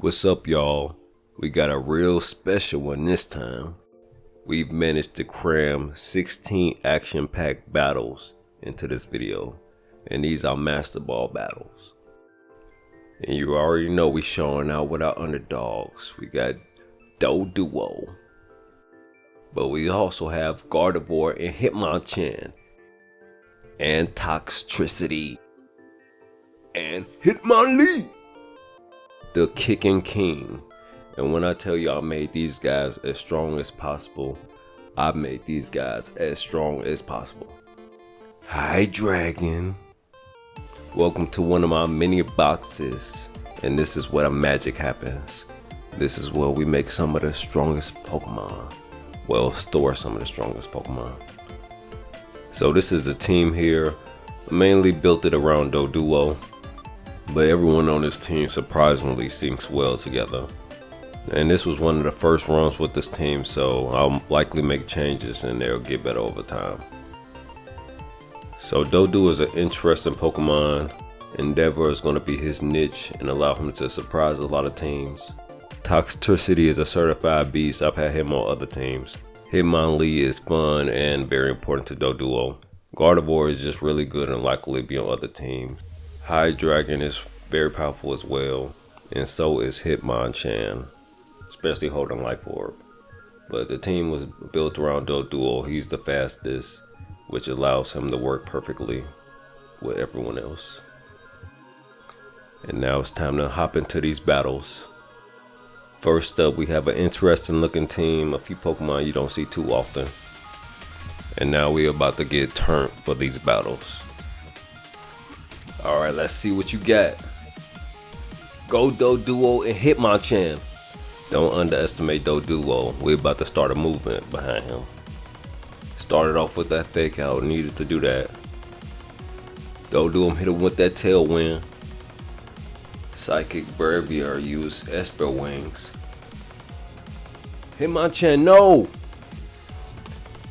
What's up, y'all? We got a real special one this time. We've managed to cram 16 action-packed battles into this video, and these are Master Ball battles. And you already know we showing out with our underdogs. We got Doduo, but we also have Gardevoir and Hitmonchan, and Toxtricity, and Hitmonlee, the kicking king. And when I tell you I made these guys as strong as possible, I made these guys as strong as possible. Hi Dragon, welcome to one of my mini boxes, and this is where the magic happens. This is where we make some of the strongest Pokemon. Well, store some of the strongest Pokemon. So this is the team here. Mainly built it around Doduo, but everyone on this team surprisingly syncs well together. And this was one of the first runs with this team, so I'll likely make changes and they'll get better over time. So Doduo is an interesting Pokemon. Endeavor is going to be his niche and allow him to surprise a lot of teams. Toxtricity is a certified beast. I've had him on other teams. Hitmonlee is fun and very important to Doduo. Gardevoir is just really good and likely to be on other teams. Hi Dragon is very powerful as well, and so is Hitmonchan, especially holding Life Orb. But the team was built around Doduo. He's the fastest, which allows him to work perfectly with everyone else. And now it's time to hop into these battles. First up, we have an interesting looking team, a few Pokemon you don't see too often. And now we're about to get turned for these battles. Alright, let's see what you got. Go Doduo and Hitmonchan. Don't underestimate Doduo. We're about to start a movement behind him. Started off with that fake out, needed to do that. Doduo hit him with that tailwind. Psychic Braviar used Esper Wings. Hitmonchan, no!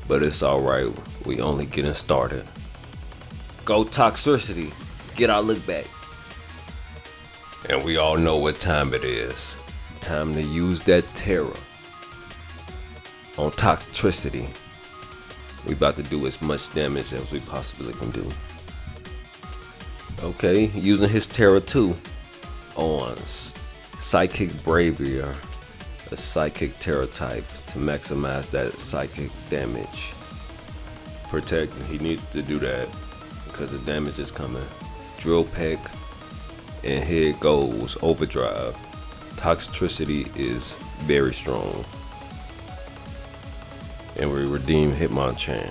But it's alright, we only getting started. Go Toxtricity, get our look back. And we all know what time it is. Time to use that terror on Toxtricity. We about to do as much damage as we possibly can do. Okay, using his terror too on Psychic Braviar, a Psychic Terror type, to maximize that psychic damage. Protect, he needs to do that because the damage is coming. Drill Peck, and here it goes, Overdrive. Toxtricity is very strong. And we redeem Hitmonchan.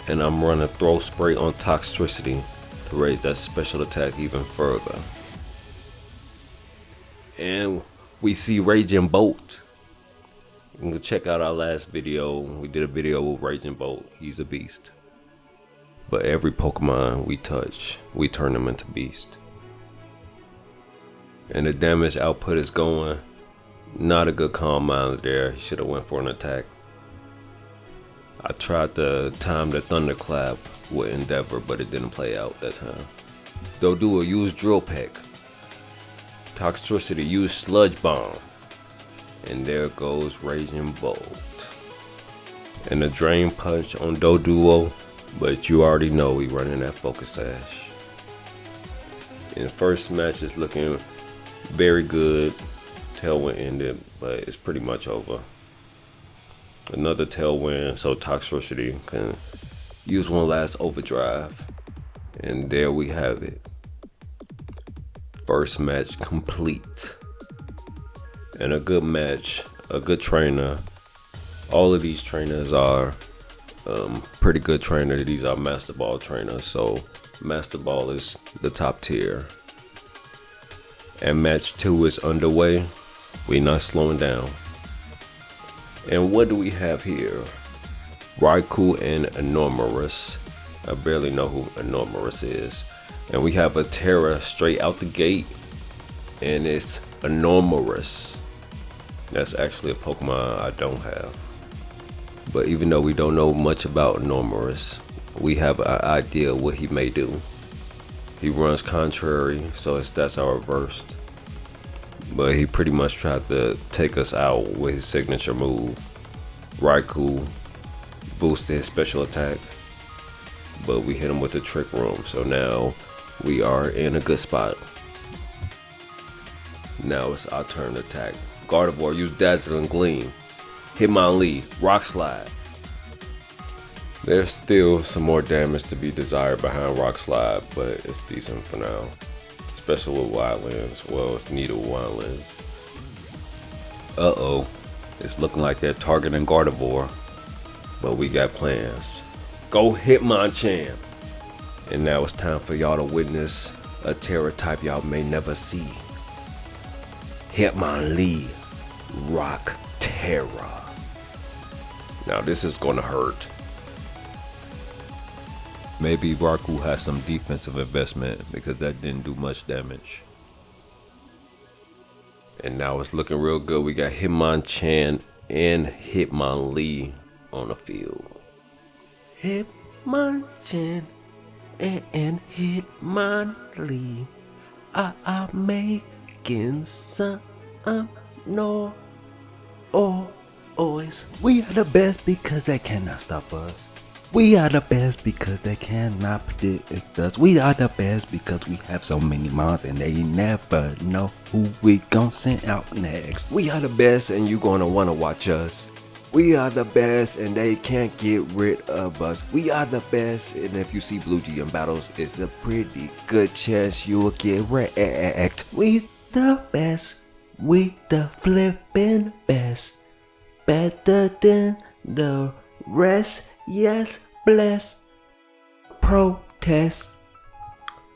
And I'm running Throw Spray on Toxtricity to raise that special attack even further. And we see Raging Bolt. You can check out our last video. We did a video with Raging Bolt. He's a beast. But every Pokemon we touch, we turn them into beast. And the damage output is going. Not a good Calm Mind there. He should have went for an attack. I tried to time the Thunderclap with Endeavor, but it didn't play out that time. Doduo used Drill Peck. Toxtricity used Sludge Bomb. And there goes Raging Bolt. And the Drain Punch on Doduo, but you already know we running that Focus Sash. And the first match is looking very good. Tailwind ended, but it's pretty much over. Another tailwind, so Toxtricity can use one last overdrive. And there we have it. First match complete. And a good match, a good trainer. All of these trainers are pretty good trainers. These are Master Ball trainers, so Master Ball is the top tier. And match 2 is underway. We're not slowing down. And what do we have here? Raikou and Enormous. I barely know who Enormous is. And we have a Terra straight out the gate. And it's Enormous. That's actually a Pokemon I don't have. But even though we don't know much about Enormous, we have an idea what he may do. He runs contrary, so his stats are reversed. but he pretty much tried to take us out with his signature move. Raikou boosted his special attack, but we hit him with the Trick Room, so now we are in a good spot. Now it's our turn to attack. Gardevoir, use Dazzling Gleam. Hitmonlee, Rock Slide. There's still some more damage to be desired behind Rock Slide, but it's decent for now. Especially with Wildlands. Well, it's needed with Wildlands. Uh-oh. It's looking like they're targeting Gardevoir, but we got plans. Go Hitmonchan! And now it's time for y'all to witness a terror type y'all may never see. Hitmonlee, Rock Terror. Now this is gonna hurt. Maybe Raikou has some defensive investment because that didn't do much damage. And now it's looking real good. We got Hitmonchan and Hitmonlee on the field. Hitmonchan and Hitmonlee are making some noise. We are the best because they cannot stop us. We are the best because they cannot predict us. We are the best because we have so many mons and they never know who we gon' send out next. We are the best and you gonna wanna watch us. We are the best and they can't get rid of us. We are the best, and if you see Blue G in battles, it's a pretty good chance you'll get wrecked. We the best. We the flippin' best. Better than the rest. Yes, bless. Protest.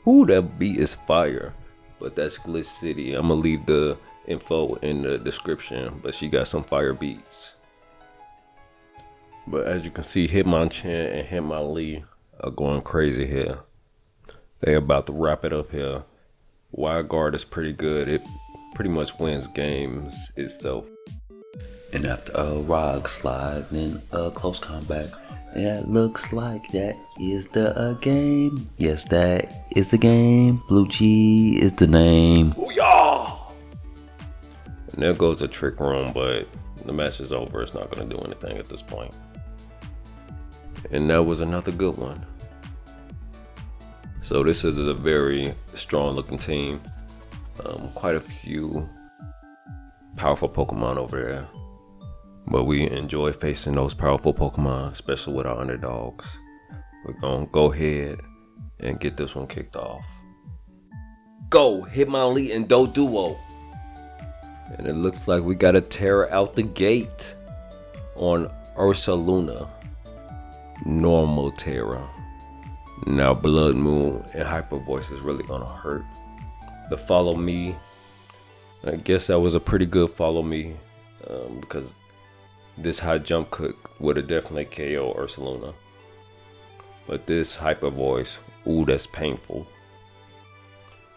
Ooh, that beat is fire. But that's Glitch City. I'm gonna leave the info in the description, but she got some fire beats. But as you can see, Hitmonchan and Hitmonlee are going crazy here. They about to wrap it up here. Wild Guard is pretty good. It pretty much wins games itself. And after a rock slide, then a close combat. That looks like that is the game. Yes, that is the game. Blue G is the name. Booyah! And there goes the Trick Room, but the match is over. It's not going to do anything at this point. And that was another good one. So this is a very strong looking team. Quite a few powerful Pokemon over there. But we enjoy facing those powerful Pokemon, especially with our underdogs. We're gonna go ahead and get this one kicked off. Go Hitmonlee and Doduo. And it looks like we got a terror out the gate on Ursaluna. Normal terror. Now Blood Moon and Hyper Voice is really gonna hurt. The Follow Me, I guess that was a pretty good Follow Me, because this high jump could would have definitely KO Ursaluna. But this Hyper Voice, ooh, that's painful.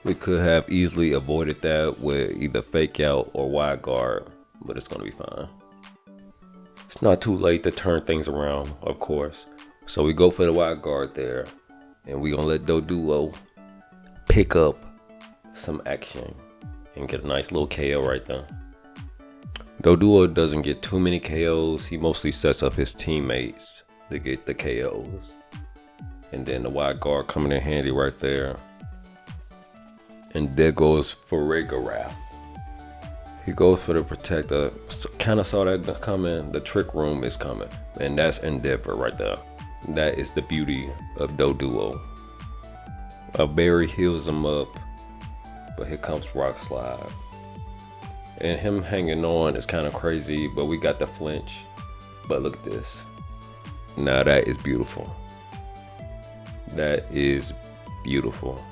We could have easily avoided that with either Fake Out or Wide Guard, but it's gonna be fine. It's not too late to turn things around, of course. So we go for the Wide Guard there, and we gonna let Doduo pick up some action and get a nice little KO right there. Doduo doesn't get too many KOs. He mostly sets up his teammates to get the KOs. And then the Wide Guard coming in handy right there. And there goes Farigiraf. He goes for the Protector. Kind of saw that coming. The Trick Room is coming. And that's Endeavor right there. That is the beauty of Doduo. A Berry heals him up. But here comes Rock Slide. And him hanging on is kind of crazy, but we got the flinch. But look at this. Now that is beautiful. That is beautiful.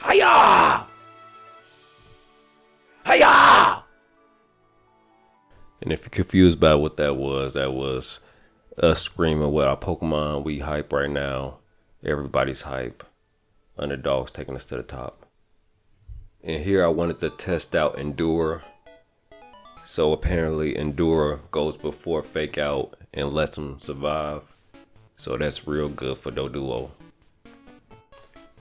Hiya! Hiya! And if you're confused by what that was us screaming with our Pokemon. We hype right now. Everybody's hype. Underdogs taking us to the top. And here I wanted to test out Endure. So apparently Endure goes before Fake Out and lets them survive. So that's real good for Doduo.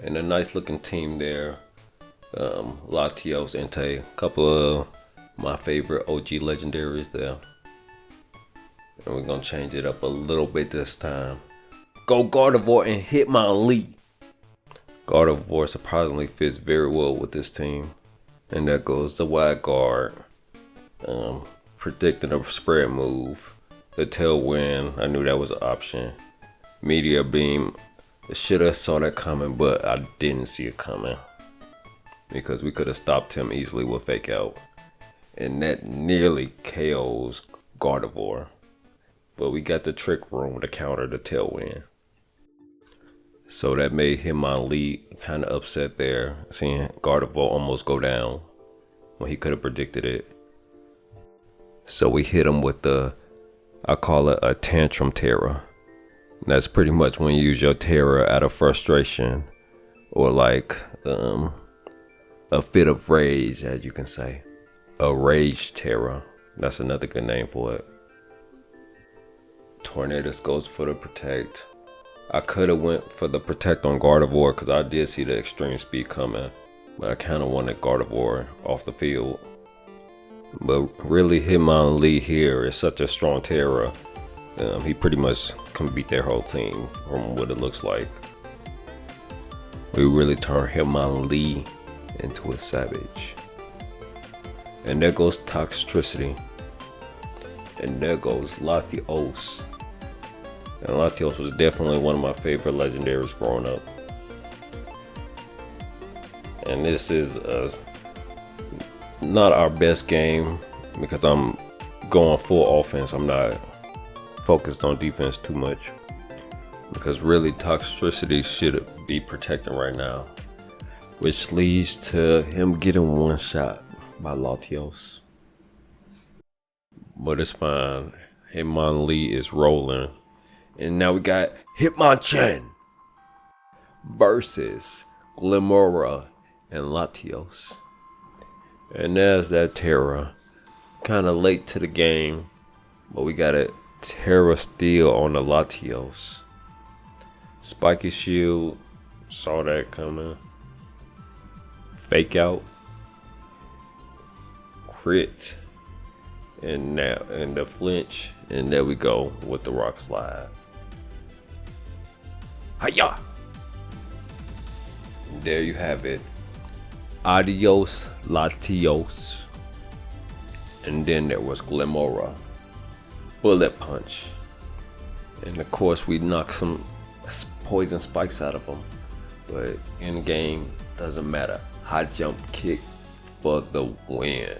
And a nice looking team there. Latios, Entei, a couple of my favorite OG legendaries there. And we're gonna change it up a little bit this time. Go Gardevoir and Hitmonlee. Gardevoir surprisingly fits very well with this team. And that goes the wide guard. Predicting a spread move. The tailwind, I knew that was an option. Meteor beam, I should have saw that coming, but I didn't see it coming. Because we could have stopped him easily with fake out. And that nearly KOs Gardevoir. But we got the trick room to counter the tailwind. So that made Hitmonlee kind of upset there, seeing Gardevoir almost go down when he could have predicted it. So we hit him with I call it a tantrum terror. That's pretty much when you use your terror out of frustration or like a fit of rage, as you can say. A rage terror. That's another good name for it. Tornadus goes for the protect. I could have went for the protect on Gardevoir because I did see the extreme speed coming, but I kind of wanted Gardevoir off the field. But really, Hitmonlee here is such a strong terror. He pretty much can beat their whole team from what it looks like. We really turned Hitmonlee into a savage. And there goes Toxtricity. And there goes Latios. And Latios was definitely one of my favorite legendaries growing up. And this is not our best game because I'm going full offense. I'm not focused on defense too much. Because really Toxtricity should be protecting right now. Which leads to him getting one shot by Latios. But it's fine. Hitmonlee is rolling. And now we got Hitmonchan versus Glimmora and Latios. And there's that Terra. Kind of late to the game. But we got a Terra Steel on the Latios. Spiky Shield. Saw that coming. Fake out. Crit. And now in the flinch. And there we go with the rock slide. Hiya! There you have it. Adios Latios. And then there was Glimmora. Bullet punch. And of course we knocked some poison spikes out of him. But in game, doesn't matter. High jump kick for the win.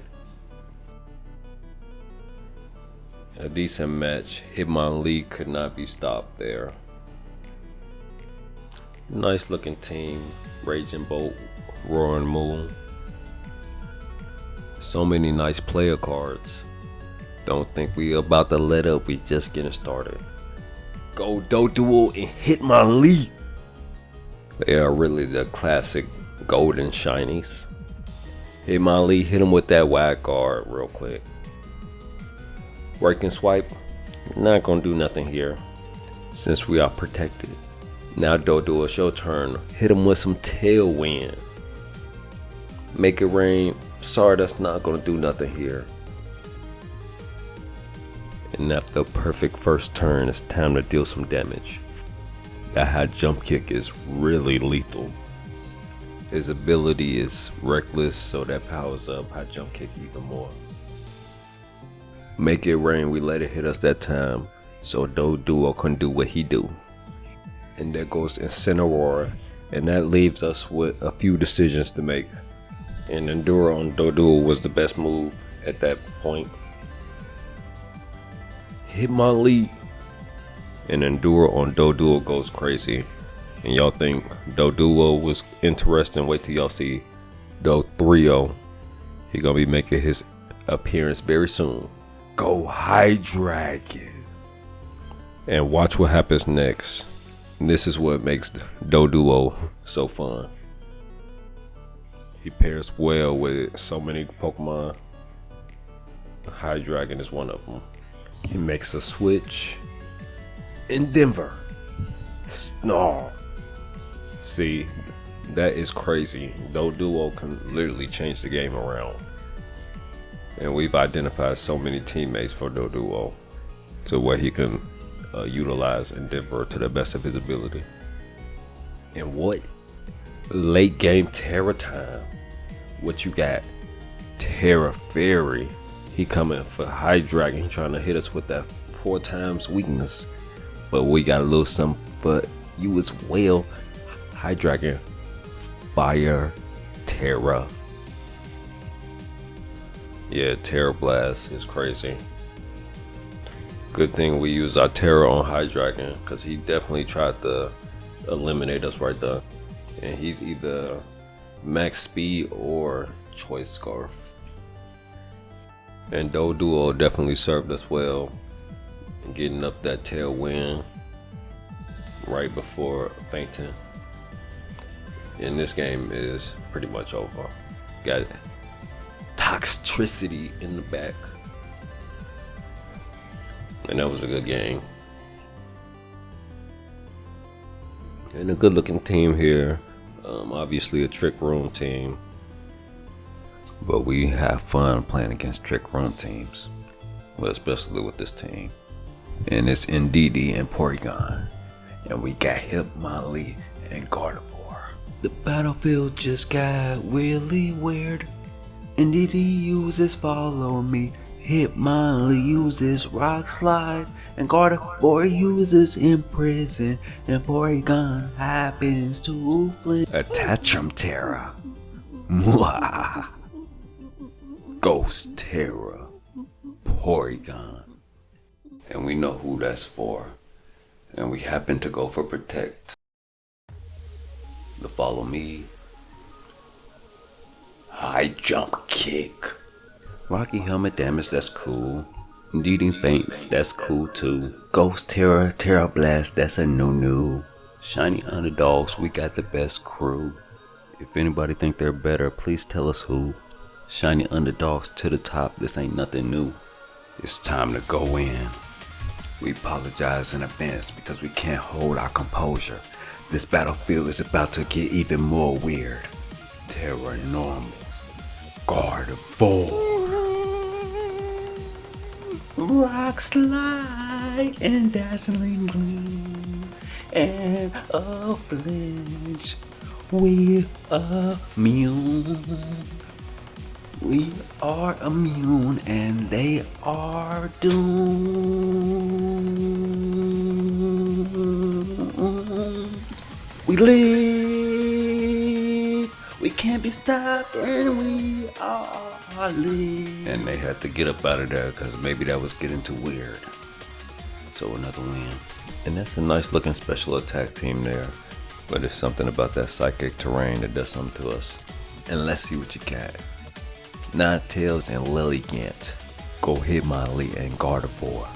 A decent match. Hitmonlee could not be stopped there. Nice looking team. Raging Bolt, Roaring Moon. So many nice player cards. Don't think we about to let up. We just getting started. Go Doduo and Hitmonlee. They are really the classic golden shinies. Hitmonlee hit him with that wide guard real quick. Breaking swipe, not gonna do nothing here since we are protected. Now Doduo, it's your turn. Hit him with some tailwind. Make it rain. Sorry, that's not gonna do nothing here. And after the perfect first turn, it's time to deal some damage. That high jump kick is really lethal. His ability is reckless, so that powers up high jump kick even more. Make it rain, we let it hit us that time, so Doduo can do what he do. And there goes Incineroar, and that leaves us with a few decisions to make. And Endure on Doduo was the best move at that point. Hitmonlee and Endure on Doduo goes crazy. And y'all think Doduo was interesting, wait till y'all see Do3O. He gonna be making his appearance very soon. Go High Dragon. And watch what happens next. This is what makes Doduo so fun. He pairs well with so many Pokemon. High Dragon is one of them. He makes a switch. In Denver. Snarl. See, That is crazy. Doduo can literally change the game around. And we've identified so many teammates for Doduo to where he can utilize Endeavor to the best of his ability. And what? Late game Terra time. What you got? Terra Fairy. He coming for High Dragon. He trying to hit us with that 4 times weakness. But we got a little something for you as well. High Dragon. Fire Terra. Yeah, Terra Blast is crazy. Good thing we use our Terra on High Dragon, because he definitely tried to eliminate us right there. And he's either max speed or choice scarf. And Doduo definitely served us well, getting up that tailwind right before fainting. And this game is pretty much over. Got Toxtricity in the back. And that was a good game. And a good looking team here. Obviously a Trick Room team. But we have fun playing against Trick Room teams. Well, especially with this team. And it's Indeedee and Porygon. And we got Hitmonlee and Gardevoir. The battlefield just got really weird. Indeedee uses Follow Me. Hitmonlee uses Rock Slide. And Gardevoir uses Imprison. And Porygon happens to flinch. Attachum Terra. Mwah. Ghost Terra. Porygon. And we know who that's for. And we happen to go for Protect. The Follow Me. High Jump Kick. Rocky Helmet Damage, that's cool. Indeedee Faints, that's cool too. Ghost Terra, Terra Blast, that's a new. Shiny Underdogs, we got the best crew. If anybody think they're better, please tell us who. Shiny Underdogs to the top, this ain't nothing new. It's time to go in. We apologize in advance because we can't hold our composure. This battlefield is about to get even more weird. Terra Enormous. Gardevoir. Rock Slide and Dazzling Gleam and a flinch. We immune. We are immune and they are doomed. We lead. We can't be stopped and we are lead. And they had to get up out of there because maybe that was getting too weird. So another win. And that's a nice looking special attack team there. But it's something about that psychic terrain that does something to us. And let's see what you got. Ninetales and Lilligant. Go Hitmonlee and Gardevoir.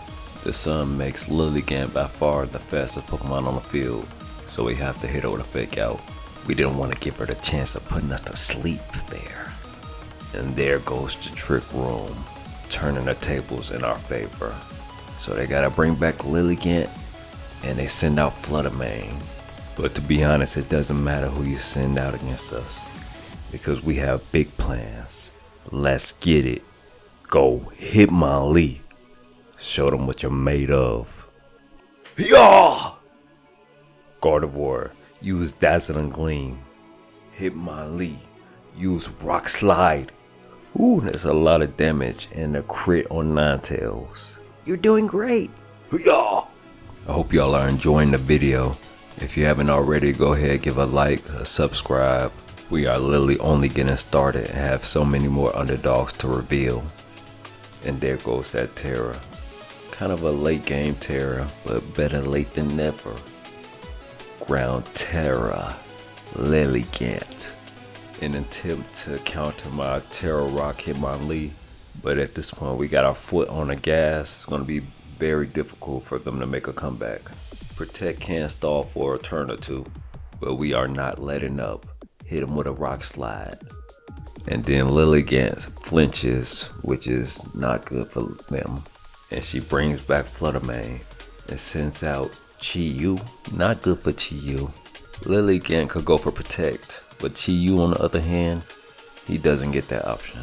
The sun makes Lilligant by far the fastest Pokemon on the field. So we have to hit her with a fake out. We didn't want to give her the chance of putting us to sleep there. And there goes the Trick Room, turning the tables in our favor. So they gotta bring back Lilligant and they send out Fluttermane. But to be honest, it doesn't matter who you send out against us, because we have big plans. Let's get it. Go Hitmonlee. Show them what you're made of. Yeah! Gardevoir, use Dazzling Gleam. Hitmonlee, use Rock Slide. Ooh, that's a lot of damage and a crit on Ninetales. You're doing great. Yeah! I hope y'all are enjoying the video. If you haven't already, go ahead, give a like, a subscribe. We are literally only getting started and have so many more underdogs to reveal. And there goes that Terra. Kind of a late game Terra, but better late than never. Ground Terra, Lilligant. An attempt to counter my Terra Rock Hitmonlee, but at this point we got our foot on the gas. It's going to be very difficult for them to make a comeback. Protect can stall for a turn or two, but we are not letting up. Hit him with a Rock Slide. And then Lilligant flinches, which is not good for them. And she brings back Fluttermane and sends out Chi-Yu. Not good for Chi-Yu. Lilligant could go for Protect. But Chi-Yu on the other hand, he doesn't get that option.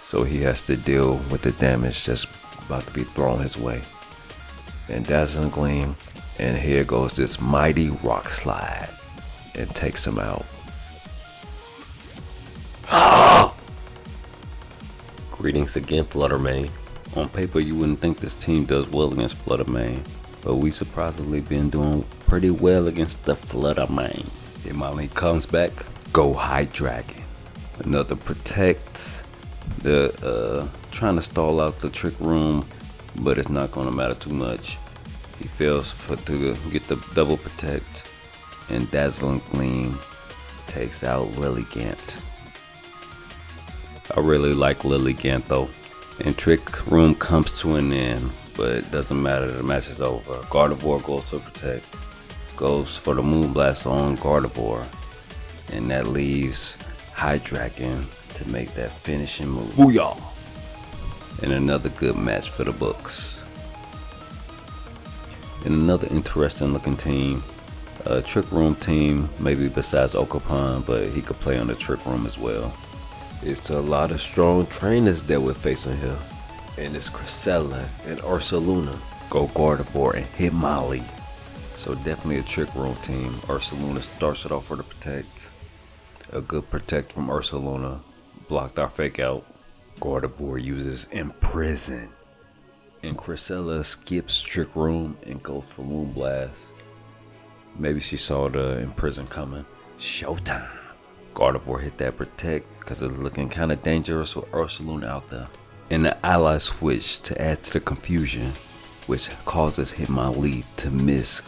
So he has to deal with the damage that's about to be thrown his way. And Dazzling Gleam, and here goes this mighty rock slide and takes him out. Greetings again, Fluttermane. On paper, you wouldn't think this team does well against Fluttermane, but we surprisingly been doing pretty well against the Fluttermane. Hitmonlee comes back, go High Dragon. Another protect. The trying to stall out the Trick Room, but it's not gonna matter too much. He fails to get the double protect, and Dazzling Gleam takes out Lilligant. I really like Lilligant though. And Trick Room comes to an end, but it doesn't matter, the match is over. Gardevoir goes to protect, goes for the Moonblast on Gardevoir, and that leaves High Dragon to make that finishing move. Booyah! And another good match for the books. And another interesting looking team. Trick Room team, maybe besides Okapon, but he could play on the Trick Room as well. It's a lot of strong trainers that we're facing here. And it's Cresselia and Ursaluna. Go Gardevoir and Hitmonlee. So definitely a Trick Room team. Ursaluna starts it off for the protect. A good protect from Ursaluna. Blocked our fake out. Gardevoir uses Imprison. And Cresselia skips Trick Room and goes for Moonblast. Maybe she saw the Imprison coming. Showtime. Gardevoir hit that protect because it's looking kind of dangerous with Ursaluna out there. And the ally switch to add to the confusion, which causes Hitmonlee to miss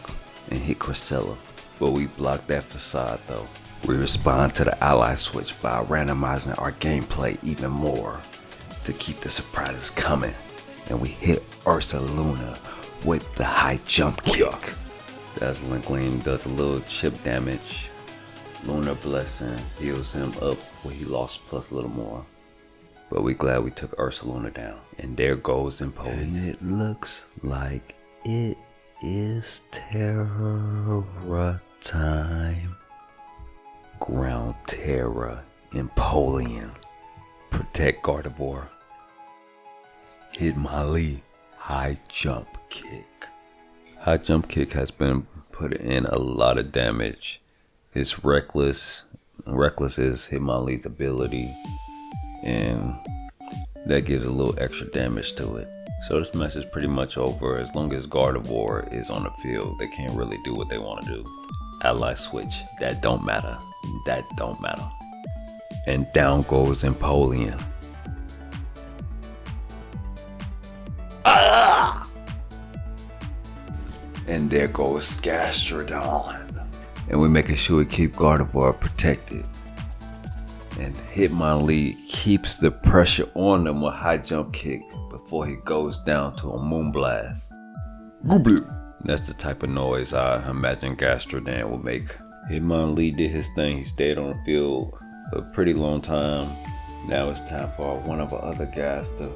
and hit Cresselia. But we block that facade though. We respond to the ally switch by randomizing our gameplay even more to keep the surprises coming. And we hit Ursaluna with the high jump kick. Dazzling Gleam does a little chip damage. Lunar Blessing heals him up where he lost plus a little more. But we glad we took Ursaluna down. And there goes Empoleon. And it looks like it is Terra time. Ground Terra, Empoleon. Protect Gardevoir. Hitmonlee, high jump kick. High jump kick has been putting in a lot of damage. It's reckless. Reckless is Hitmonlee's ability, and that gives a little extra damage to it. So this match is pretty much over. As long as Gardevoir is on the field, they can't really do what they want to do. Ally switch, that don't matter. That don't matter. And down goes Empoleon. Ah! And there goes Gastrodon. And we're making sure we keep Gardevoir protected. And Hitmonlee keeps the pressure on them with high jump kick before he goes down to a Moonblast. That's the type of noise I imagine Gastrodon would make. Hitmonlee did his thing. He stayed on the field for a pretty long time. Now it's time for one of our other guys to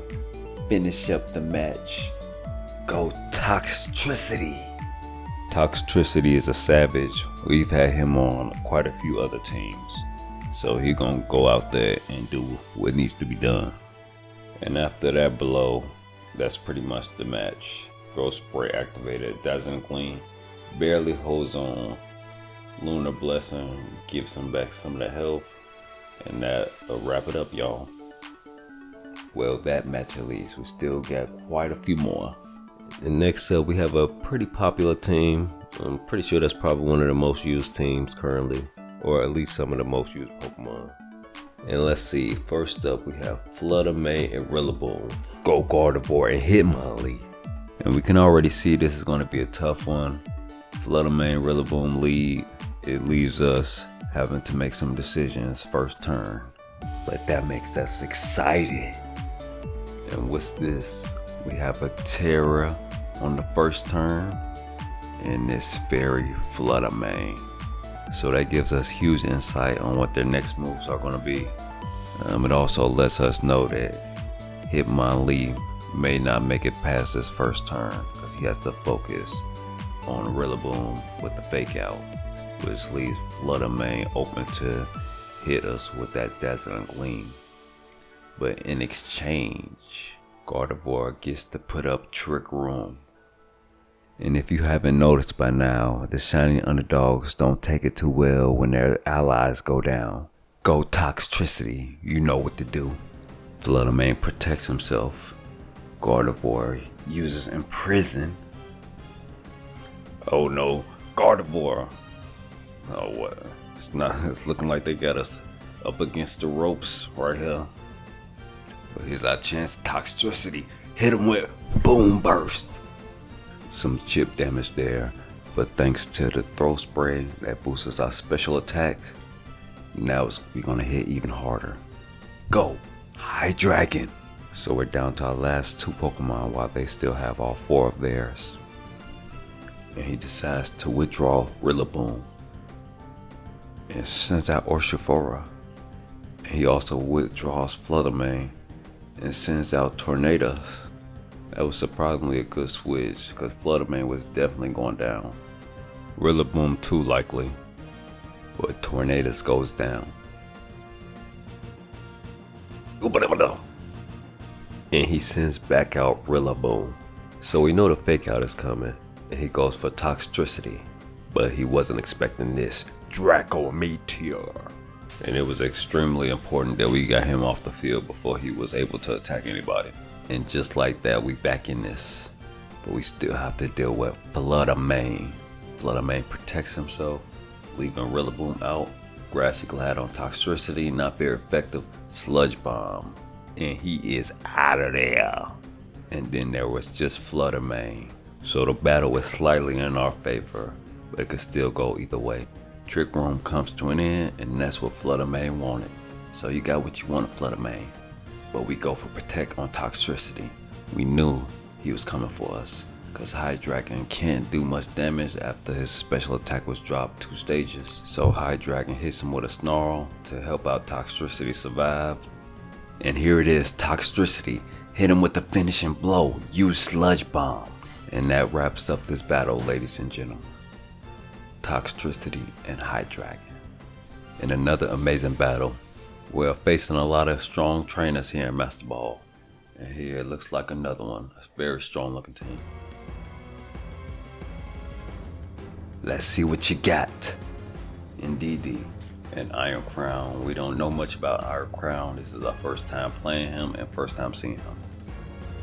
finish up the match. Go Toxtricity. Toxtricity is a savage. We've had him on quite a few other teams. So he gonna go out there and do what needs to be done. And after that blow, that's pretty much the match. Growth Spray activated. Dazzling Gleam barely holds on. Lunar Blessing gives him back some of the health. And that'll wrap it up, y'all. Well, that match at least. We still got quite a few more. And next up, we have a pretty popular team. I'm pretty sure that's probably one of the most used teams currently, or at least some of the most used Pokemon. And let's see, first up we have Fluttermane and Rillaboom. Go Gardevoir and Hitmonlee. And we can already see this is going to be a tough one. Fluttermane, Rillaboom lead. It leaves us having to make some decisions first turn. But that makes us excited. And what's this? We have a Terra on the first turn and this Fairy Fluttermane. So that gives us huge insight on what their next moves are going to be. It also lets us know that Hitmonlee may not make it past this first turn because he has to focus on Rillaboom with the fake out. which leaves Fluttermane open to hit us with that dazzling gleam. But in exchange, Gardevoir gets to put up Trick Room. And if you haven't noticed by now, the shiny underdogs don't take it too well when their allies go down. Go Toxtricity, you know what to do. Fluttermane protects himself. Gardevoir uses Imprison. Oh no, Gardevoir. Oh what? It's looking like they got us up against the ropes right here. But here's our chance. Toxtricity. Hit him with Boom Burst. Some chip damage there, but thanks to the throw spray that boosts our special attack, now we're gonna hit even harder. Go, Hydreigon. So we're down to our last 2 Pokemon while they still have all 4 of theirs. And he decides to withdraw Rillaboom and sends out Urshifury. And he also withdraws Fluttermane and sends out Tornadus. That was surprisingly a good switch, because Fluttermane was definitely going down. Rillaboom too likely, but Tornadus goes down. And he sends back out Rillaboom. So we know the fake out is coming, and he goes for Toxtricity. But he wasn't expecting this Draco Meteor. And it was extremely important that we got him off the field before he was able to attack anybody. And just like that, we back in this. But we still have to deal with Fluttermane. Fluttermane protects himself, leaving Rillaboom out. Grassy Glad on Toxtricity, not very effective. Sludge Bomb. And he is out of there. And then there was just Fluttermane. So the battle was slightly in our favor, but it could still go either way. Trick Room comes to an end, and that's what Fluttermane wanted. So you got what you wanted, Fluttermane. But we go for Protect on Toxtricity. We knew he was coming for us, because Hydreigon can't do much damage after his special attack was dropped 2 stages. So Hydreigon hits him with a Snarl to help out Toxtricity survive. And here it is, Toxtricity. Hit him with the finishing blow. Use Sludge Bomb. And that wraps up this battle, ladies and gentlemen. Toxtricity and Hydreigon. In another amazing battle. We're facing a lot of strong trainers here in Masterball. And here it looks like another one. A very strong looking team. Let's see what you got. Indeed. And Iron Crown. We don't know much about Iron Crown. This is our first time playing him and first time seeing him.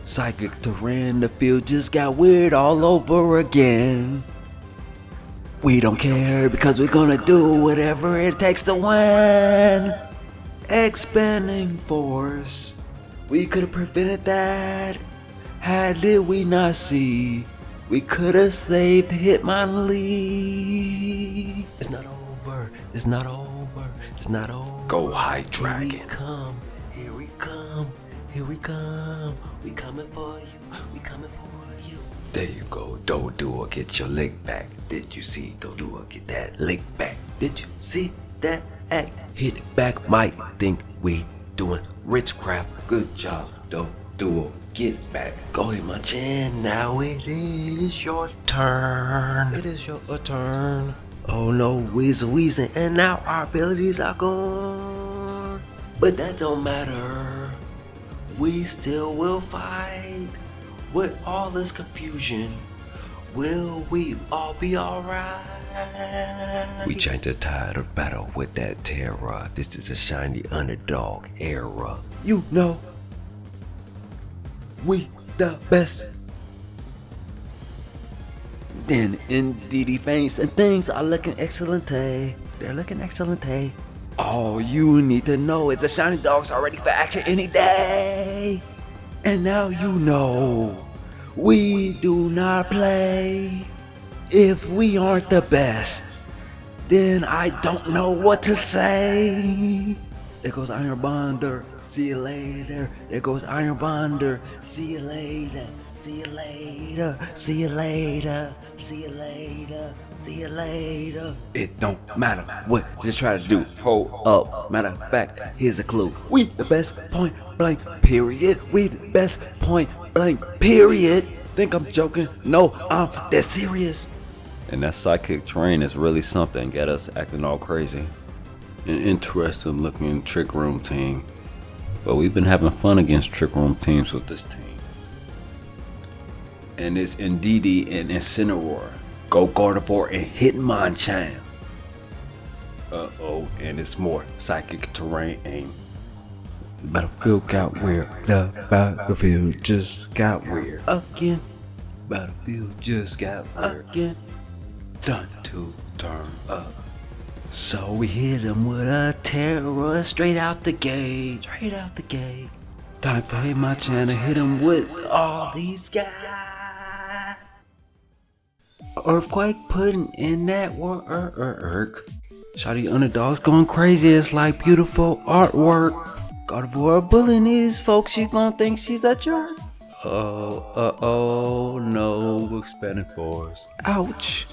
Psychic Terrain, the field just got weird all over again. We don't care because we're gonna do whatever it takes to win. Expanding Force. We could have prevented that. Had did we not see? We could have saved Hitmonlee. It's not over. It's not over. It's not over. Go Hydreigon. Here we come. Here we come. Here we come. We coming for you. We coming for you. There you go, Doduo, get your lick back. Did you see Doduo get that lick back? Did you see that act? Hit it back, might think we doing witchcraft. Good job, Doduo, get back. Go Hitmonchan, now it is your turn. It is your turn. Oh no, Weezy, and now our abilities are gone. But that don't matter. We still will fight. With all this confusion, will we all be alright? We change the tide of battle with that terror. This is a shiny underdog era. You know, we the best. Then indeed face and things are looking excellent. They're looking excellent. All you need to know is the shiny dogs are ready for action any day. And now you know, we do not play. If we aren't the best, then I don't know what to say. There goes Iron Bonder, see you later. There goes Iron Bonder, see you later. See you later, see you later, see you later, see you later. It don't matter what you try to do. Hold up. Matter of fact, here's a clue. We the best, point blank, period. We the best, point blank, period. Think I'm joking? No, I'm dead serious. And that psychic terrain is really something, got us acting all crazy. An interesting looking Trick Room team. But we've been having fun against Trick Room teams with this team. And it's Indeedee and Incineroar. Go Gardevoir and Hitmonchan. Uh-oh, and it's more psychic terrain aim. The battlefield got weird. The battlefield just got weird. Again. Battlefield just got weird. Again. Done to turn up. So we hit him with a terror straight out the gate. Straight out the gate. Time for Hitmonchan to hit him with all these guys. Earthquake putting in that work. Shawty Underdogs going crazy. It's like beautiful artwork. Gardevoir bullying these folks. You gonna think she's a jerk? Oh, no, expanded force. Ouch.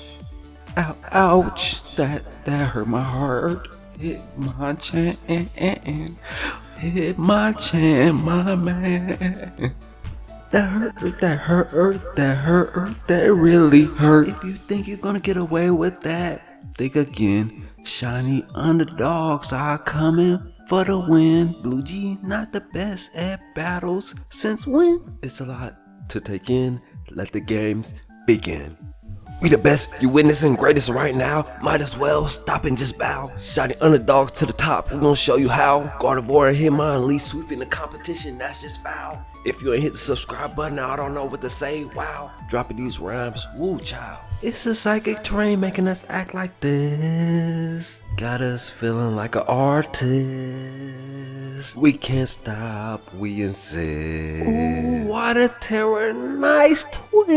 Ouch. That hurt my heart. Hitmonchan. Hitmonchan, my man. That hurt. That really hurt. If you think you're gonna get away with that, think again. Shiny Underdogs are coming for the win. Blue G not the best at battles since when? It's a lot to take in. Let the games begin. We the best, you witnessing greatest right now. Might as well stop and just bow. Shiny Underdogs to the top, we're gonna show you how. Gardevoir and Hitmonlee sweeping the competition, that's just foul. If you ain't hit the subscribe button, I don't know what to say. Wow, dropping these rhymes, woo child. It's a psychic terrain making us act like this. Got us feeling like an artist. We can't stop, we insist. Ooh, what a terror, nice twist.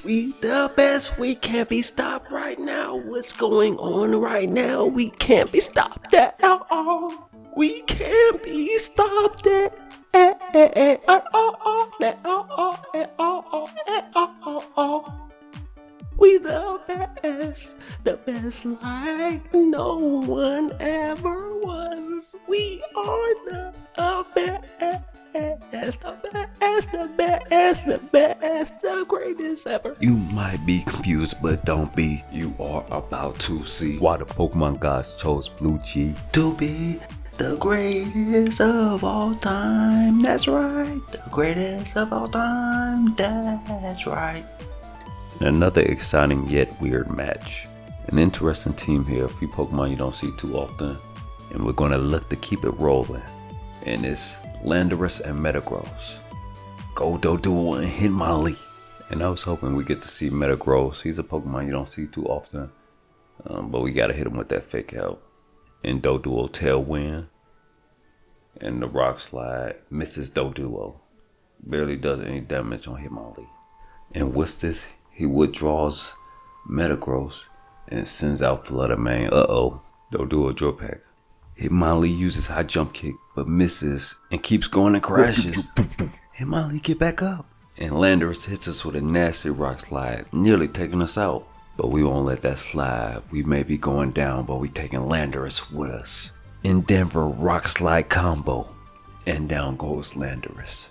We the best, we can't be stopped right now. What's going on right now? We can't be stopped at all. We can't be stopped at all. We the best like no one ever was. We are the best, the greatest ever. You might be confused, but don't be. You are about to see why the Pokemon gods chose Blue G to be the greatest of all time. That's right. The greatest of all time. That's right. Another exciting yet weird match. An interesting team here, a few Pokemon you don't see too often, and we're gonna look to keep it rolling. And it's Landorus and Metagross. Go Doduo and Hitmonlee. And I was hoping we get to see Metagross. He's a Pokemon you don't see too often, but we gotta hit him with that fake out. And Doduo Tailwind, and the Rock Slide misses Doduo. Barely does any damage on Hitmonlee. And what's this? He withdraws Metagross and sends out Flutter Mane. Uh-oh. Doduo Drill Peck. Hitmonlee uses high jump kick, but misses and keeps going and crashes. Hitmonlee, get back up. And Landorus hits us with a nasty Rock Slide, nearly taking us out. But we won't let that slide. We may be going down, but we taking Landorus with us. In Denver, Rock Slide combo. And down goes Landorus.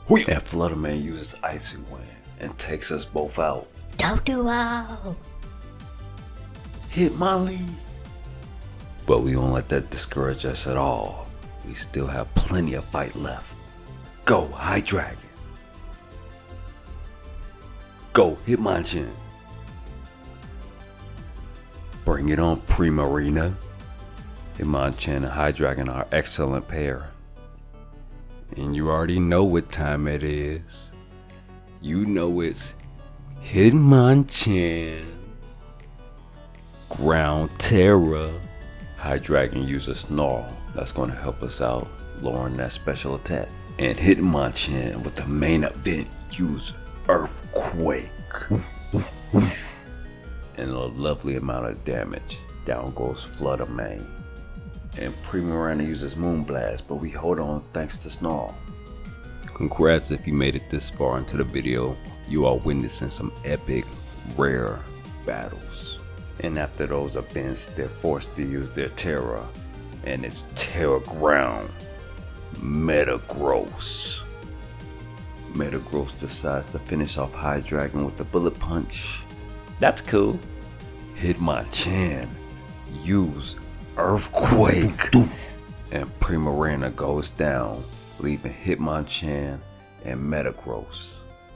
And Flutter Mane uses Icy Wind and takes us both out. Doduo. Hitmonlee. But we won't let that discourage us at all. We still have plenty of fight left. Go Hydreigon. Go Hitmonchan. Bring it on, Primarina. Hitmonchan and Hydreigon are an excellent pair. And you already know what time it is. You know it's Hitmonchan. Ground Terror. Hydreigon uses Snarl. That's going to help us out, lowering that special attack. And Hitmonchan with the main event use Earthquake. And a lovely amount of damage. Down goes Flutter Mane. And Primarina uses Moonblast, but we hold on thanks to Snarl. Congrats if you made it this far into the video. You are witnessing some epic, rare battles. And after those events, they're forced to use their Terra. And it's Terra Ground. Metagross. Metagross decides to finish off Hydreigon with the bullet punch. That's cool. Hitmonchan use Earthquake. And Primarina goes down, leaving Hitmonchan and Metagross.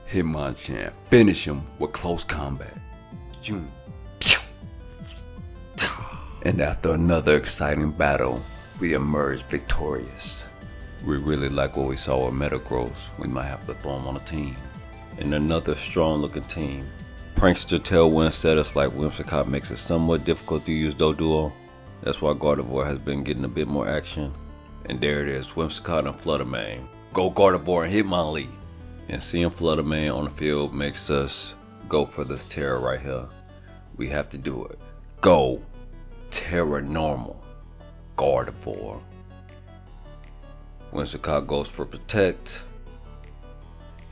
Hitmonchan finish him with close combat. And after another exciting battle, we emerge victorious. We really like what we saw with Metagross. We might have to throw him on a team. And another strong looking team. Prankster Tailwind set us like Whimsicott makes it somewhat difficult to use Doduo. That's why Gardevoir has been getting a bit more action. And there it is, Whimsicott and Fluttermane. Go Gardevoir and Hitmonlee. And seeing Fluttermane on the field makes us go for this Terra right here. We have to do it. Go Terra Normal Gardevoir. Whimsicott goes for Protect.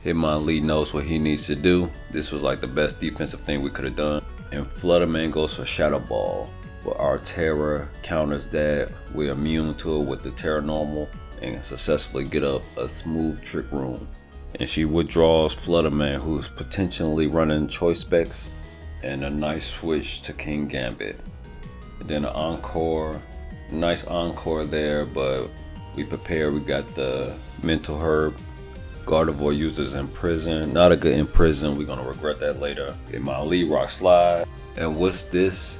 Hitmonlee knows what he needs to do. This was like the best defensive thing we could have done. And Fluttermane goes for Shadow Ball. But our Terra counters that. We're immune to it with the Terra Normal and successfully get up a smooth Trick Room. And she withdraws Fluttermane, who's potentially running Choice Specs, and a nice switch to King Gambit. And then an Encore, nice Encore there, but we prepare. We got the Mental Herb. Gardevoir uses Imprison. Not a good Imprison, we're gonna regret that later. Hitmonlee Rock Slide. And what's this?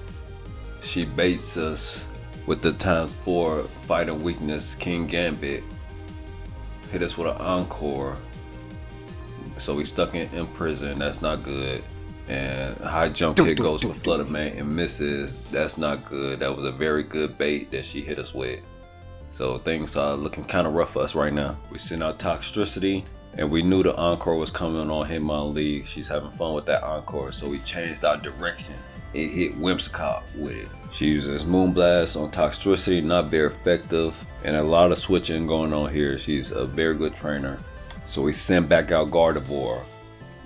She baits us with the ×4 fighting weakness King Gambit. Hit us with an Encore. So we stuck in prison, that's not good. And high jump kick goes for Fluttermane and misses, that's not good. That was a very good bait that she hit us with. So things are looking kind of rough for us right now. We sent out Toxtricity, and we knew the Encore was coming on Hitmonlee. She's having fun with that Encore, so we changed our direction. It hit Whimsicott with it. She uses Moonblast on Toxtricity, not very effective, and a lot of switching going on here. She's a very good trainer. So we sent back out Gardevoir,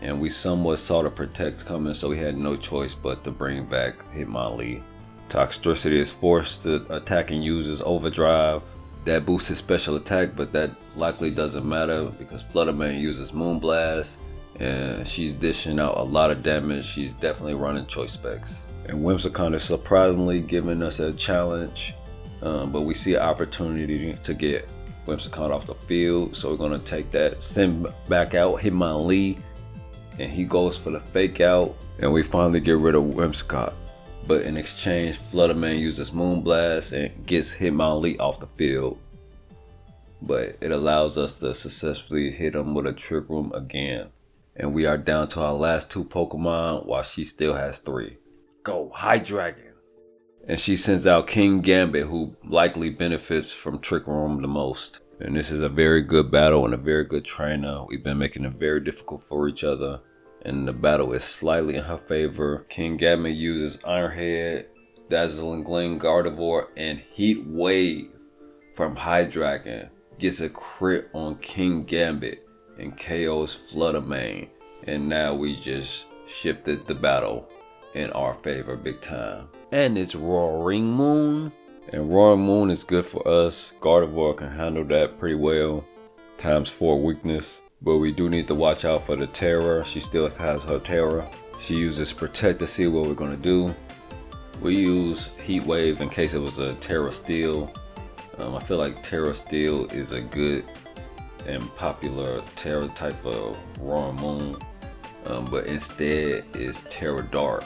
and we somewhat saw the Protect coming, so we had no choice but to bring back Hitmonlee. Toxtricity is forced to attack and uses Overdrive. That boosts his special attack, but that likely doesn't matter because Fluttermane uses Moonblast, and she's dishing out a lot of damage. She's definitely running Choice Specs. And Whimsicott is surprisingly giving us a challenge, but we see an opportunity to get Whimsicott off the field, so we're gonna take that, send back out Hitmonlee, and he goes for the fake out, and we finally get rid of Whimsicott. But in exchange, Fluttermane uses Moonblast and gets Hitmonlee off the field. But it allows us to successfully hit him with a Trick Room again. And we are down to our last 2 Pokemon while she still has 3. Go Hydreigon. And she sends out King Gambit, who likely benefits from Trick Room the most. And this is a very good battle and a very good trainer. We've been making it very difficult for each other. And the battle is slightly in her favor. King Gambit uses Iron Head, Dazzling Gleam, Gardevoir, and Heat Wave from Hydreigon. Gets a crit on King Gambit and KOs Fluttermane. And now we just shifted the battle in our favor big time. And it's Roaring Moon. And Roaring Moon is good for us. Gardevoir can handle that pretty well. ×4 weakness. But we do need to watch out for the Terra. She still has her Terra. She uses Protect to see what we're gonna do. We use Heat Wave in case it was a Terra Steel. I feel like Terra Steel is a good and popular Terra type of Roaring Moon. But instead it's Terra Dark.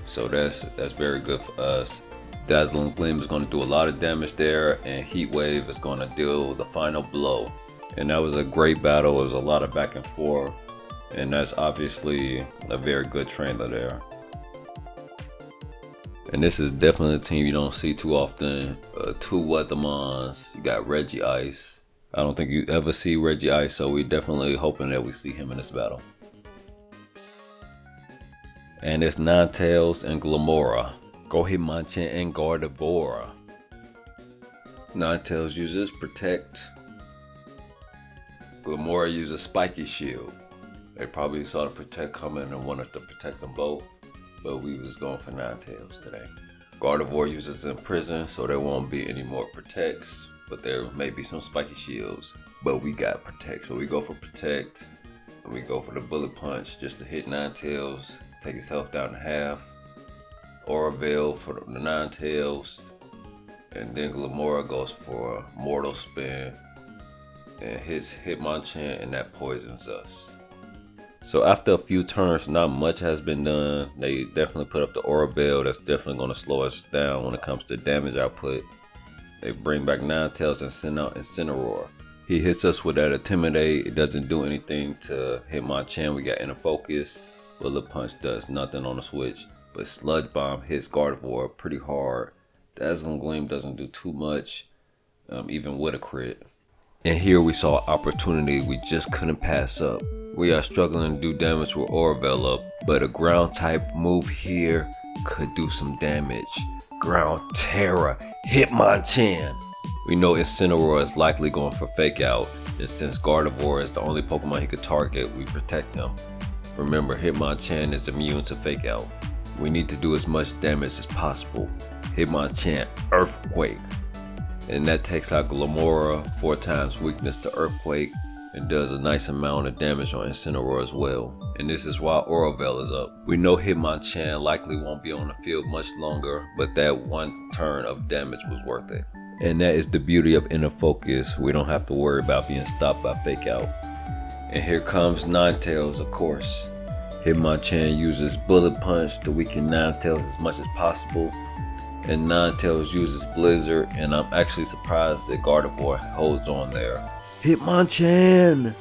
So that's very good for us. Dazzling Gleam is going to do a lot of damage there, and Heat Wave is going to deal the final blow. And that was a great battle. It was a lot of back and forth, and that's obviously a very good trainer there. And this is definitely a team you don't see too often. 2 Weathermons. You got Regice. I don't think you ever see Regice, so we're definitely hoping that we see him in this battle. And it's Ninetales and Glimmora. Go Hitmonchan and Gardevoir. Ninetales uses Protect. Glimmora uses Spiky Shield. They probably saw the Protect coming and wanted to protect them both, but we was going for Ninetales today. Gardevoir uses Imprison, so there won't be any more Protects, but there may be some Spiky Shields. But we got Protect, so we go for Protect. We go for the bullet punch just to hit Ninetales, take his health down to half. Aura Veil for the Ninetales. And then Glamora goes for a Mortal Spin and hits Hitmonchan, and that poisons us. So after a few turns, not much has been done. They definitely put up the Aura Veil. That's definitely going to slow us down when it comes to damage output. They bring back Ninetales and send out Incineroar. He hits us with that Intimidate. It doesn't do anything to Hitmonchan. We got Inner Focus. Bullet Punch does nothing on the switch. But Sludge Bomb hits Gardevoir pretty hard. Dazzling Gleam doesn't do too much, even with a crit. And here we saw an opportunity we just couldn't pass up. We are struggling to do damage with Aura Veil up, but a ground type move here could do some damage. Ground Terror, Hitmonchan. We know Incineroar is likely going for Fake Out, and since Gardevoir is the only Pokemon he could target, we protect him. Remember, Hitmonchan is immune to Fake Out. We need to do as much damage as possible. Hitmonchan, Earthquake. And that takes out Glamora 4 times weakness to Earthquake and does a nice amount of damage on Incineroar as well. And this is why Aura Veil is up. We know Hitmonchan likely won't be on the field much longer, but that one turn of damage was worth it. And that is the beauty of Inner Focus. We don't have to worry about being stopped by Fake Out. And here comes Ninetales, of course. Hitmonchan uses Bullet Punch to weaken Ninetales as much as possible. And Ninetales uses Blizzard, and I'm actually surprised that Gardevoir holds on there. Hitmonchan!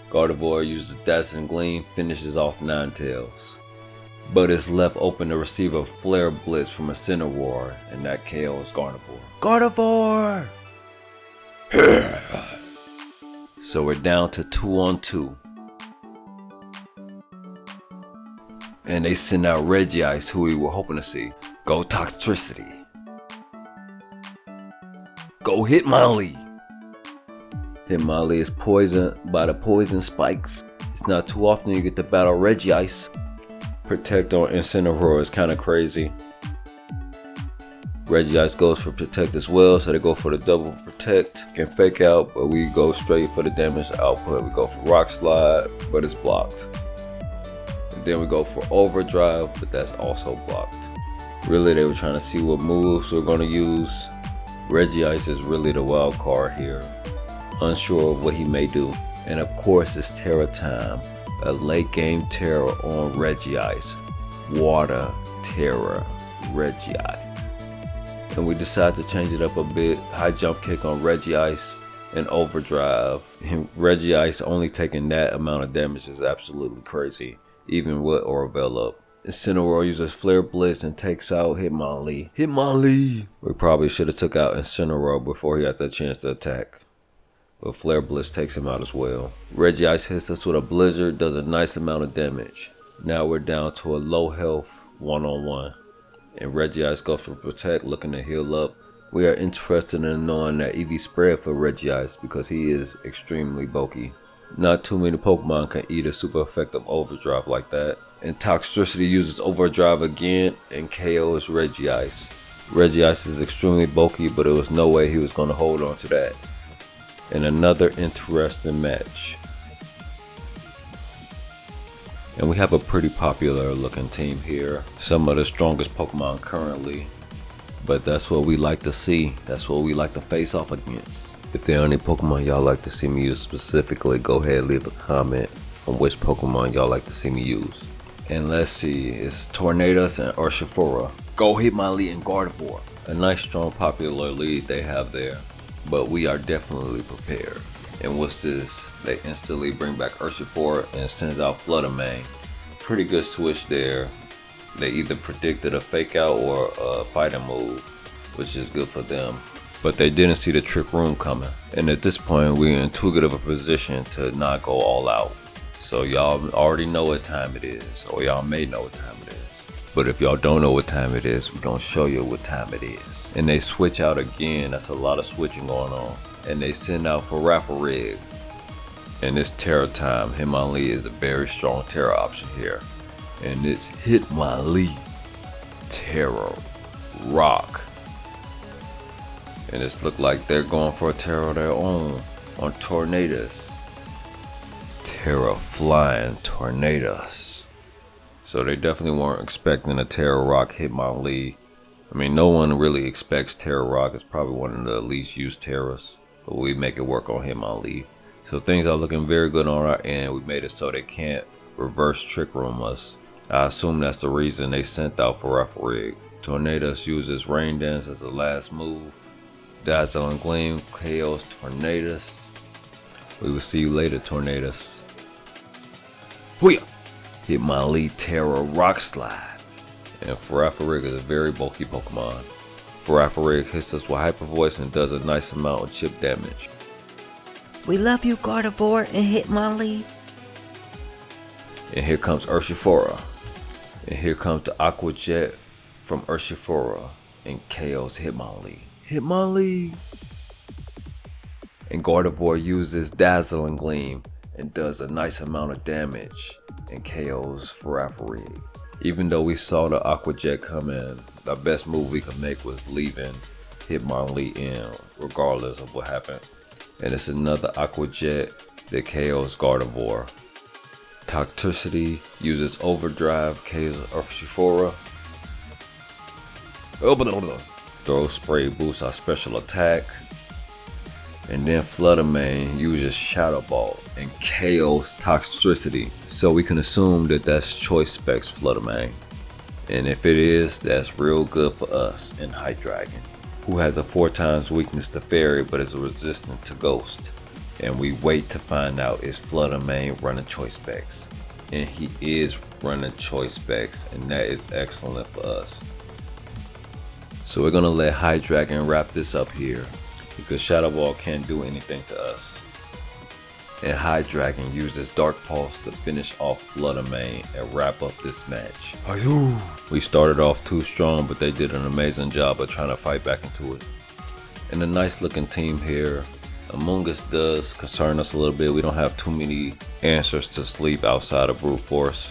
Gardevoir uses Dazzling Gleam, finishes off Ninetales. But it's left open to receive a Flare Blitz from Incineroar, and that KOs Gardevoir. Gardevoir! So we're down to 2-on-2. And they send out Regice, who we were hoping to see. Go Toxtricity. Go Hitmonlee. Hitmonlee is poisoned by the poison spikes. It's not too often you get to battle Regice. Protect on Incineroar is kind of crazy. Regice goes for Protect as well, so they go for the double Protect. Can Fake Out, but we go straight for the damage output. We go for Rock Slide, but it's blocked. And then we go for Overdrive, but that's also blocked. Really, they were trying to see what moves we're going to use. Regice is really the wild card here. Unsure of what he may do. And of course, it's Terra time. A late game Terra on Regice. Water Terra Regice. And we decide to change it up a bit. High Jump Kick on Regice and Overdrive. And Regice only taking that amount of damage is absolutely crazy, even with Aura Veil up. Incineroar uses Flare Blitz and takes out Hitmonlee. Hitmonlee! We probably should have took out Incineroar before he had the chance to attack. But Flare Blitz takes him out as well. Regice hits us with a Blizzard, does a nice amount of damage. Now we're down to a low health 1-on-1. And Regice goes for Protect, looking to heal up. We are interested in knowing that EV spread for Regice because he is extremely bulky. Not too many Pokemon can eat a super effective Overdrive like that. And Toxtricity uses Overdrive again and KOs Regice. Regice is extremely bulky, but there was no way he was going to hold on to that. And another interesting match. And we have a pretty popular looking team here. Some of the strongest Pokemon currently. But that's what we like to see. That's what we like to face off against. If there are any Pokemon y'all like to see me use specifically, go ahead and leave a comment on which Pokemon y'all like to see me use. And let's see, it's Tornadus and Urshifury. Go Hitmonlee and Gardevoir. A nice strong popular lead they have there. But we are definitely prepared. And what's this? They instantly bring back Urshifury and sends out Fluttermane. Pretty good switch there. They either predicted a Fake Out or a fighting move, which is good for them. But they didn't see the Trick Room coming. And at this point, we're in too good of a position to not go all out. So y'all already know what time it is, or y'all may know what time it is. But if y'all don't know what time it is, we're gonna show you what time it is. And they switch out again. That's a lot of switching going on. And they send out for Rapparig. And it's Terra time. Hitmonlee is a very strong Terra option here. And it's Hitmonlee, Terra, Rock. And it's look like they're going for a Terra of their own on Tornadus. Terra Flying Tornadoes. So they definitely weren't expecting a Terra Rock Hitmonlee. I mean, no one really expects Terra Rock. It's probably one of the least used Terras, but we make it work on Hitmonlee. So things are looking very good on our end. We made it so they can't reverse trick room us. I assume that's the reason they sent out for Referee. Tornadoes uses Rain Dance as the last move. Dazzling Gleam, KOs Tornadoes. We will see you later, Tornadoes. Hooyah! Hitmonlee Terra Rock Slide. And Farafrig is a very bulky Pokemon. Farafrig hits us with Hyper Voice and does a nice amount of chip damage. We love you, Gardevoir and Hitmonlee. And here comes Urshifuria. And here comes the Aqua Jet from Urshifuria and KOs Hitmonlee. Hitmonlee! And Gardevoir uses Dazzling Gleam and does a nice amount of damage and KOs Farafrig. Even though we saw the Aqua Jet come in, the best move we could make was leaving Hitmonlee in, regardless of what happened. And it's another Aqua Jet that KOs Gardevoir. Toxtricity uses Overdrive, KOs Urshifuria. Throw Spray boosts our special attack. And then Fluttermane uses Shadow Ball and KOs Toxtricity. So we can assume that that's Choice Specs Fluttermane. And if it is, that's real good for us in Hydreigon, who has a 4x weakness to Fairy but is resistant to Ghost. And we wait to find out is Fluttermane running Choice Specs. And he is running Choice Specs, and that is excellent for us. So we're gonna let Hydreigon wrap this up here, because Shadow Ball can't do anything to us. And Hydreigon uses Dark Pulse to finish off Fluttermane and wrap up this match. We started off too strong, but they did an amazing job of trying to fight back into it. And a nice looking team here. Among Us does concern us a little bit. We don't have too many answers to sleep outside of Brute Force.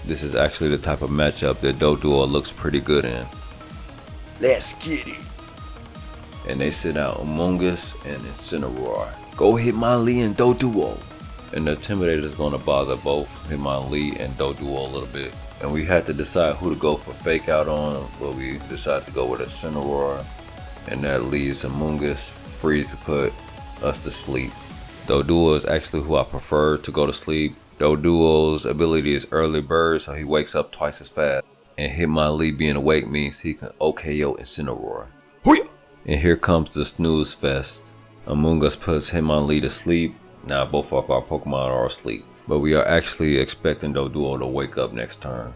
This is actually the type of matchup that Doduo looks pretty good in. Let's get it! And they sit out Among Us and Incineroar. Go Hitmonlee and Doduo. And the Intimidator is going to bother both Hitmonlee and Doduo a little bit. And we had to decide who to go for Fake Out on, but we decided to go with Incineroar. And that leaves Among Us free to put us to sleep. Doduo is actually who I prefer to go to sleep. Doduo's ability is Early Bird, so he wakes up twice as fast. And Hitmonlee being awake means he can OKO Incineroar. Hooyah! And here comes the snooze fest. Among Us puts Hitmonlee to sleep. Now both of our Pokemon are asleep. But we are actually expecting Doduo to wake up next turn,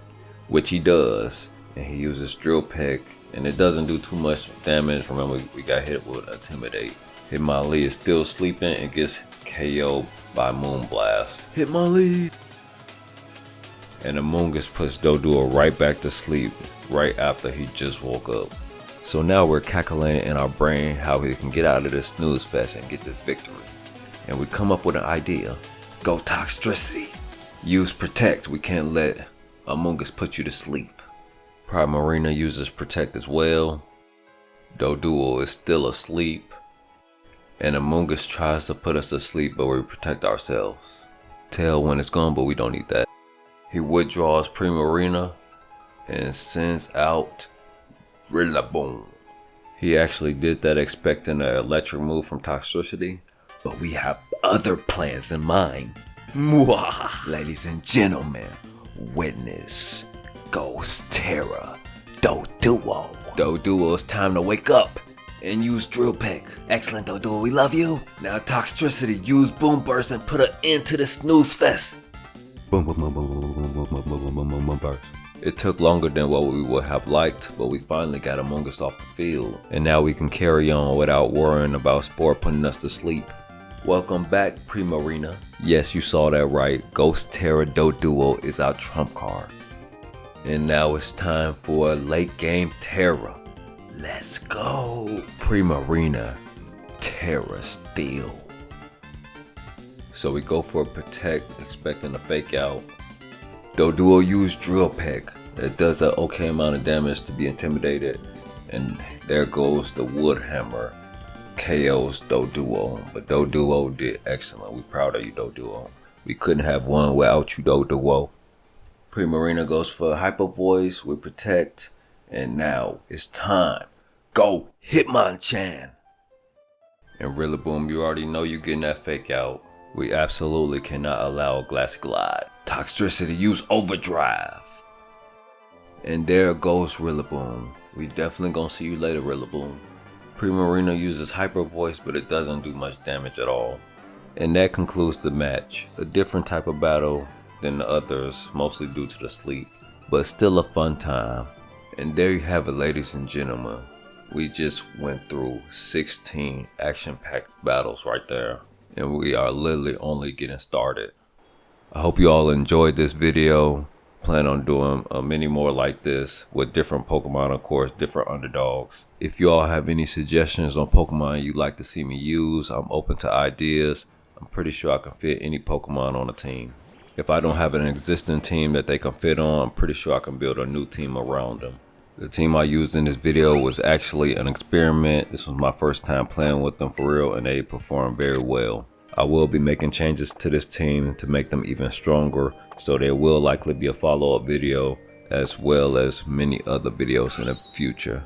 which he does. And he uses Drill Peck, and it doesn't do too much damage. Remember, we got hit with Intimidate. Hitmonlee is still sleeping and gets KO'd by Moonblast. Hitmonlee! And Among Us puts Doduo right back to sleep right after he just woke up. So now we're calculating in our brain how we can get out of this snooze fest and get this victory. And we come up with an idea. Go Toxtricity. Use Protect. We can't let Among Us put you to sleep. Primarina uses Protect as well. Doduo is still asleep. And Among Us tries to put us to sleep, but we protect ourselves. Tail when it's gone, but we don't need that. He withdraws Primarina and sends out Rillaboom. He actually did that expecting an electric move from Toxtricity, but we have other plans in mind. Mwah! Ladies and gentlemen, witness Ghost Terra Doduo. Doduo, it's time to wake up and use Drill Peck. Excellent, Doduo, we love you. Now Toxtricity, use Boom Burst and put an end to the snooze fest. Boom, boom, boom, boom, boom, boom, boom, boom, boom, boom, boom, burst. It took longer than what we would have liked, but we finally got Among Us off the field. And now we can carry on without worrying about Sport putting us to sleep. Welcome back, Primarina. Yes, you saw that right. Ghost Terra Doduo is our trump card. And now it's time for a late game Terra. Let's go. Primarina, Terra Steel. So we go for Protect, expecting a Fake Out. Doduo used Drill Peck. That does an okay amount of damage to be intimidated. And there goes the Wood Hammer. KOs Doduo. But Doduo did excellent. We're proud of you, Doduo. We couldn't have one without you, Doduo. Primarina goes for Hyper Voice with Protect. And now it's time. Go Hitmonchan! And Rillaboom, you already know you're getting that fake out. We absolutely cannot allow a Glassy Glide. Toxtricity, use Overdrive. And there goes Rillaboom. We definitely gonna see you later, Rillaboom. Primarina uses Hyper Voice, but it doesn't do much damage at all. And that concludes the match. A different type of battle than the others, mostly due to the sleep, but still a fun time. And there you have it, ladies and gentlemen. We just went through 16 action-packed battles right there. And we are literally only getting started. I hope you all enjoyed this video. Plan on doing many more like this with different Pokemon, of course, different underdogs. If you all have any suggestions on Pokemon you'd like to see me use, I'm open to ideas. I'm pretty sure I can fit any Pokemon on a team. If I don't have an existing team that they can fit on, I'm pretty sure I can build a new team around them. The team I used in this video was actually an experiment. This was my first time playing with them for real, and they performed very well. I will be making changes to this team to make them even stronger, so there will likely be a follow-up video as well as many other videos in the future.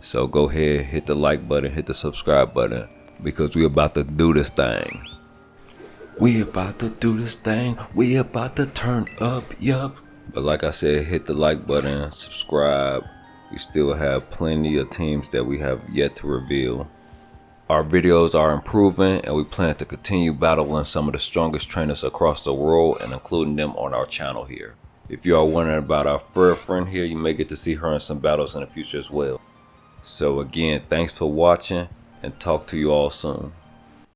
So go ahead, hit the like button, hit the subscribe button, because we're about to do this thing. We about to do this thing. We about to turn up, yup. But like I said, hit the like button, subscribe. We still have plenty of teams that we have yet to reveal. Our videos are improving, and we plan to continue battling some of the strongest trainers across the world and including them on our channel here. If you are wondering about our fur friend here, you may get to see her in some battles in the future as well. So again, thanks for watching, and talk to you all soon.